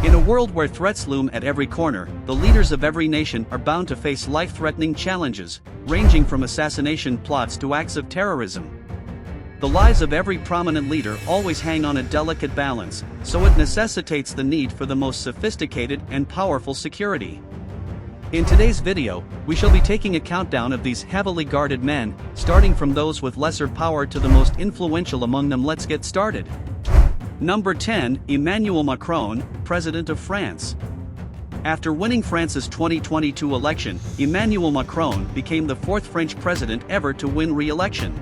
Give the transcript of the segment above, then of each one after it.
In a world where threats loom at every corner, the leaders of every nation are bound to face life-threatening challenges, ranging from assassination plots to acts of terrorism. The lives of every prominent leader always hang on a delicate balance, so it necessitates the need for the most sophisticated and powerful security. In today's video, we shall be taking a countdown of these heavily guarded men, starting from those with lesser power to the most influential among them. Let's get started. Number 10, Emmanuel Macron, President of France. After winning France's 2022 election, Emmanuel Macron became the fourth French president ever to win re-election.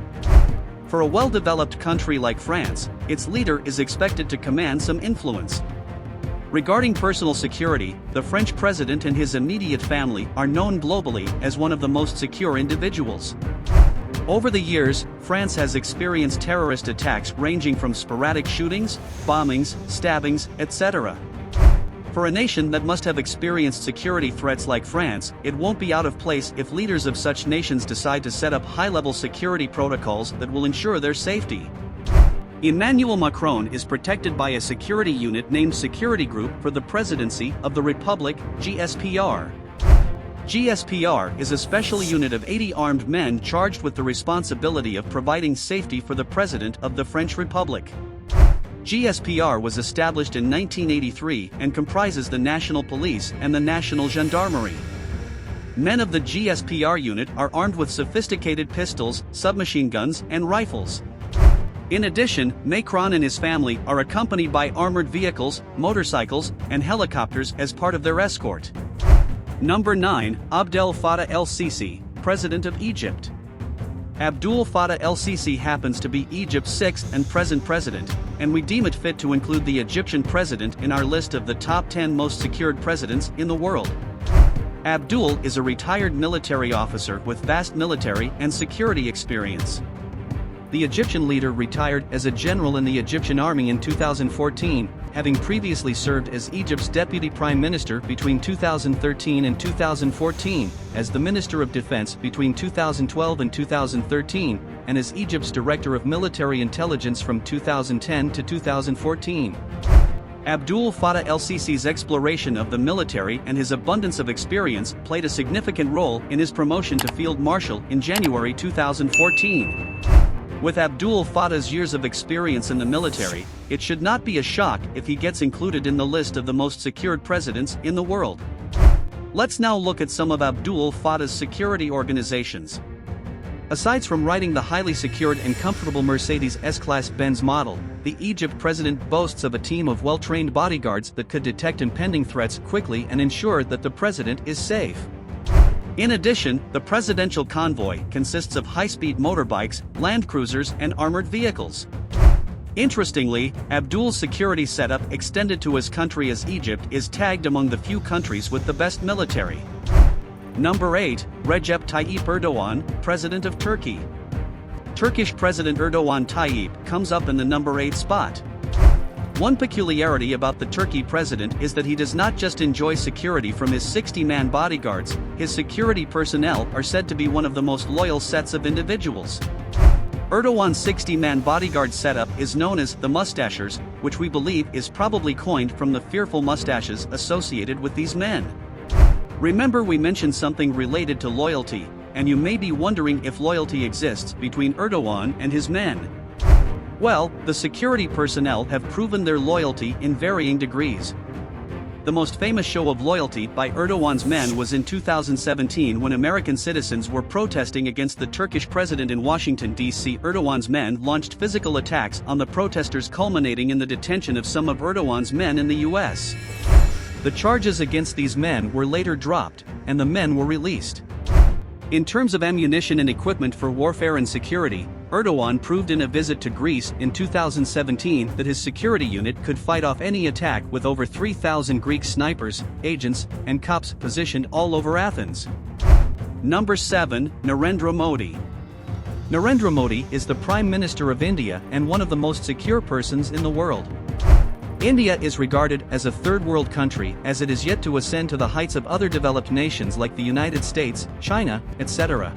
For a well-developed country like France, its leader is expected to command some influence. Regarding personal security, the French president and his immediate family are known globally as one of the most secure individuals. Over the years, France has experienced terrorist attacks ranging from sporadic shootings, bombings, stabbings, etc. For a nation that must have experienced security threats like France, it won't be out of place if leaders of such nations decide to set up high-level security protocols that will ensure their safety. Emmanuel Macron is protected by a security unit named Security Group for the Presidency of the Republic, GSPR. GSPR is a special unit of 80 armed men charged with the responsibility of providing safety for the President of the French Republic. GSPR was established in 1983 and comprises the National Police and the National Gendarmerie. Men of the GSPR unit are armed with sophisticated pistols, submachine guns, and rifles. In addition, Macron and his family are accompanied by armored vehicles, motorcycles, and helicopters as part of their escort. Number 9, Abdel Fattah el-Sisi, President of Egypt. Abdel Fattah el-Sisi happens to be Egypt's sixth and present president, and we deem it fit to include the Egyptian president in our list of the top 10 most secured presidents in the world. Abdul is a retired military officer with vast military and security experience. The Egyptian leader retired as a general in the Egyptian army in 2014, having previously served as Egypt's deputy prime minister between 2013 and 2014, as the Minister of Defense between 2012 and 2013, and as Egypt's Director of Military Intelligence from 2010 to 2014. Abdel Fattah el-Sisi's exploration of the military and his abundance of experience played a significant role in his promotion to Field Marshal in January 2014. With Abdel Fattah's years of experience in the military, it should not be a shock if he gets included in the list of the most secured presidents in the world. Let's now look at some of Abdel Fattah's security organizations. Aside from riding the highly secured and comfortable Mercedes S-Class Benz model, the Egypt president boasts of a team of well-trained bodyguards that could detect impending threats quickly and ensure that the president is safe. In addition, the presidential convoy consists of high-speed motorbikes, land cruisers, and armored vehicles. Interestingly, Abdul's security setup extended to his country as Egypt is tagged among the few countries with the best military. Number 8, Recep Tayyip Erdogan, President of Turkey. Turkish President Erdogan Tayyip comes up in the number 8 spot. One peculiarity about the Turkey president is that he does not just enjoy security from his 60-man bodyguards, his security personnel are said to be one of the most loyal sets of individuals. Erdogan's 60-man bodyguard setup is known as the mustachers, which we believe is probably coined from the fearful mustaches associated with these men. Remember, we mentioned something related to loyalty, and you may be wondering if loyalty exists between Erdogan and his men. Well, the security personnel have proven their loyalty in varying degrees. The most famous show of loyalty by Erdogan's men was in 2017 when American citizens were protesting against the Turkish president in Washington, D.C. Erdogan's men launched physical attacks on the protesters, culminating in the detention of some of Erdogan's men in the U.S. The charges against these men were later dropped, and the men were released. In terms of ammunition and equipment for warfare and security, Erdogan proved in a visit to Greece in 2017 that his security unit could fight off any attack with over 3,000 Greek snipers, agents, and cops positioned all over Athens. Number 7, Narendra Modi. Narendra Modi is the Prime Minister of India and one of the most secure persons in the world. India is regarded as a third-world country as it is yet to ascend to the heights of other developed nations like the United States, China, etc.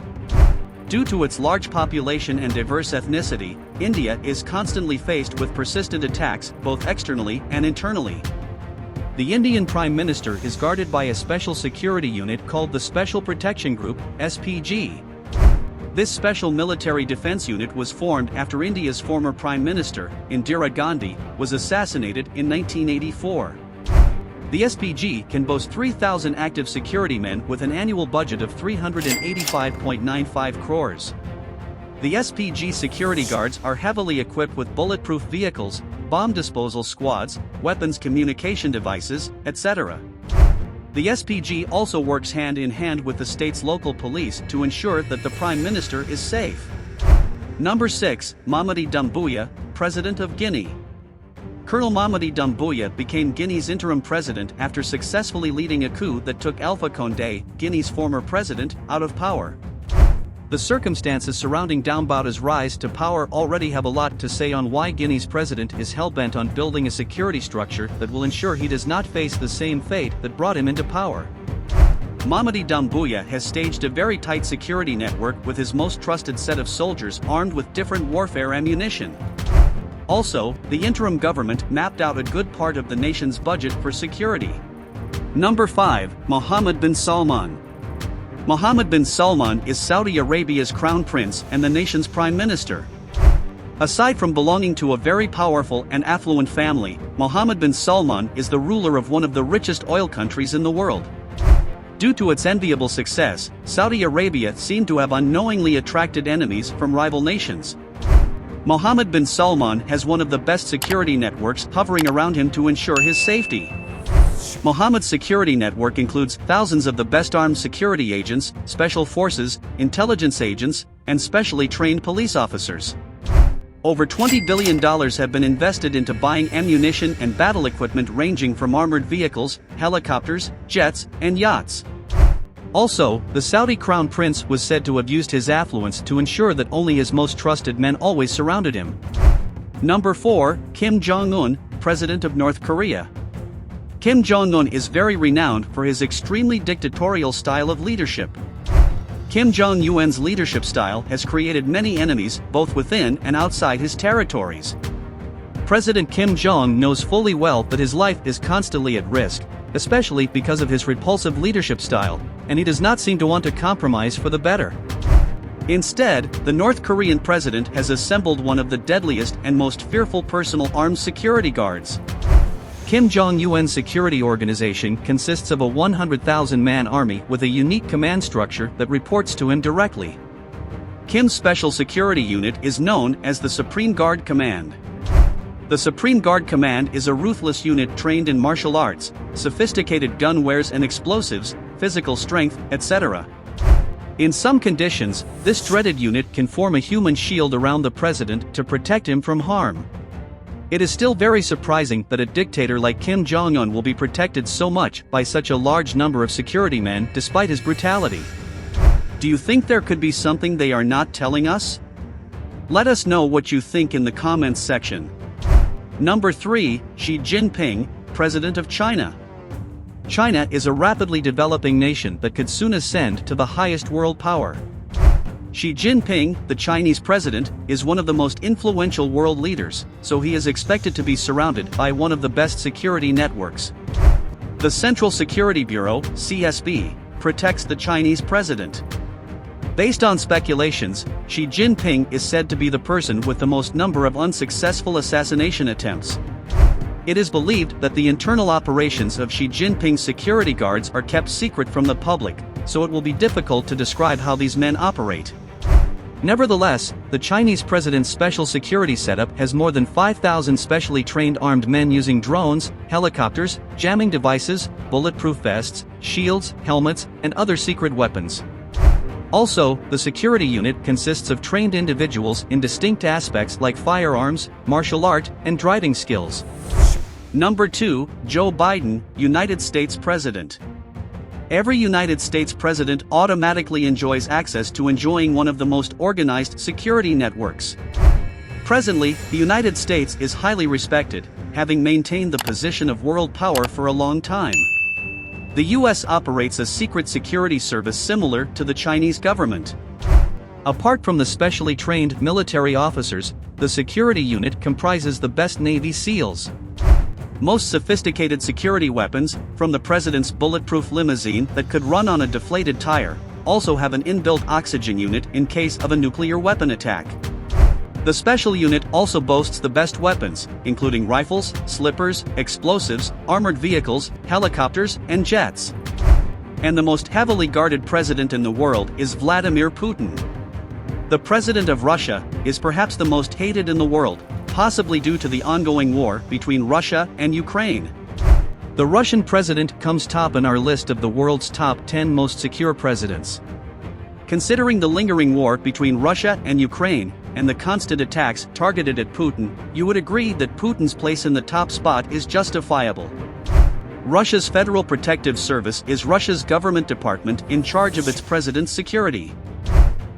Due to its large population and diverse ethnicity, India is constantly faced with persistent attacks both externally and internally. The Indian Prime Minister is guarded by a special security unit called the Special Protection Group, SPG. This special military defense unit was formed after India's former Prime Minister, Indira Gandhi, was assassinated in 1984. The SPG can boast 3,000 active security men with an annual budget of 385.95 crores. The SPG security guards are heavily equipped with bulletproof vehicles, bomb disposal squads, weapons communication devices, etc. The SPG also works hand in hand with the state's local police to ensure that the Prime Minister is safe. Number 6, Mamadi Doumbouya, President of Guinea. Colonel Mamadi Doumbouya became Guinea's interim president after successfully leading a coup that took Alpha Condé, Guinea's former president, out of power. The circumstances surrounding Doumbouya's rise to power already have a lot to say on why Guinea's president is hell-bent on building a security structure that will ensure he does not face the same fate that brought him into power. Mamadi Doumbouya has staged a very tight security network with his most trusted set of soldiers armed with different warfare ammunition. Also, the interim government mapped out a good part of the nation's budget for security. Number 5, Mohammed bin Salman. Mohammed bin Salman is Saudi Arabia's crown prince and the nation's prime minister. Aside from belonging to a very powerful and affluent family, Mohammed bin Salman is the ruler of one of the richest oil countries in the world. Due to its enviable success, Saudi Arabia seemed to have unknowingly attracted enemies from rival nations. Mohammed bin Salman has one of the best security networks hovering around him to ensure his safety. Mohammed's security network includes thousands of the best armed security agents, special forces, intelligence agents, and specially trained police officers. Over $20 billion have been invested into buying ammunition and battle equipment ranging from armored vehicles, helicopters, jets, and yachts. Also, the Saudi crown prince was said to have used his affluence to ensure that only his most trusted men always surrounded him. Number 4, Kim Jong-un, President of North Korea. Kim Jong-un is very renowned for his extremely dictatorial style of leadership. Kim Jong-un's leadership style has created many enemies both within and outside his territories. President Kim Jong knows fully well that his life is constantly at risk, especially because of his repulsive leadership style, and he does not seem to want to compromise for the better. Instead, the North Korean president has assembled one of the deadliest and most fearful personal armed security guards. Kim Jong-un's security organization consists of a 100,000-man army with a unique command structure that reports to him directly. Kim's special security unit is known as the Supreme Guard Command. The Supreme Guard Command is a ruthless unit trained in martial arts, sophisticated gun wares and explosives, physical strength, etc. In some conditions, this dreaded unit can form a human shield around the president to protect him from harm. It is still very surprising that a dictator like Kim Jong-un will be protected so much by such a large number of security men despite his brutality. Do you think there could be something they are not telling us? Let us know what you think in the comments section. Number 3, Xi Jinping, President of China. China is a rapidly developing nation that could soon ascend to the highest world power. Xi Jinping, the Chinese president, is one of the most influential world leaders, so he is expected to be surrounded by one of the best security networks. The Central Security Bureau, CSB, protects the Chinese president. Based on speculations, Xi Jinping is said to be the person with the most number of unsuccessful assassination attempts. It is believed that the internal operations of Xi Jinping's security guards are kept secret from the public, so it will be difficult to describe how these men operate. Nevertheless, the Chinese president's special security setup has more than 5,000 specially trained armed men using drones, helicopters, jamming devices, bulletproof vests, shields, helmets, and other secret weapons. Also, the security unit consists of trained individuals in distinct aspects like firearms, martial art, and driving skills. Number 2, Joe Biden, United States President. Every United States president automatically enjoys access to enjoying one of the most organized security networks. Presently, the United States is highly respected, having maintained the position of world power for a long time. The US operates a secret security service similar to the Chinese government. Apart from the specially trained military officers, the security unit comprises the best Navy SEALs. most sophisticated security weapons, from the president's bulletproof limousine that could run on a deflated tire, also have an inbuilt oxygen unit in case of a nuclear weapon attack. The special unit also boasts the best weapons, including rifles, slippers, explosives, armored vehicles, helicopters, and jets. And the most heavily guarded president in the world is Vladimir Putin. The president of Russia is perhaps the most hated in the world, possibly due to the ongoing war between Russia and Ukraine. The Russian president comes top on our list of the world's top 10 most secure presidents. Considering the lingering war between Russia and Ukraine, and the constant attacks targeted at Putin, you would agree that Putin's place in the top spot is justifiable. Russia's Federal Protective Service is Russia's government department in charge of its president's security.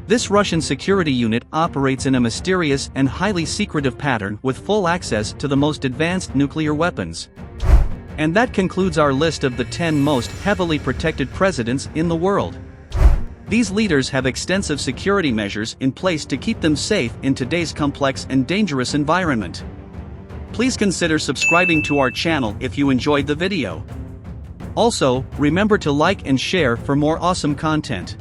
This Russian security unit operates in a mysterious and highly secretive pattern with full access to the most advanced nuclear weapons. And that concludes our list of the 10 most heavily protected presidents in the world. These leaders have extensive security measures in place to keep them safe in today's complex and dangerous environment. Please consider subscribing to our channel if you enjoyed the video. Also, remember to like and share for more awesome content.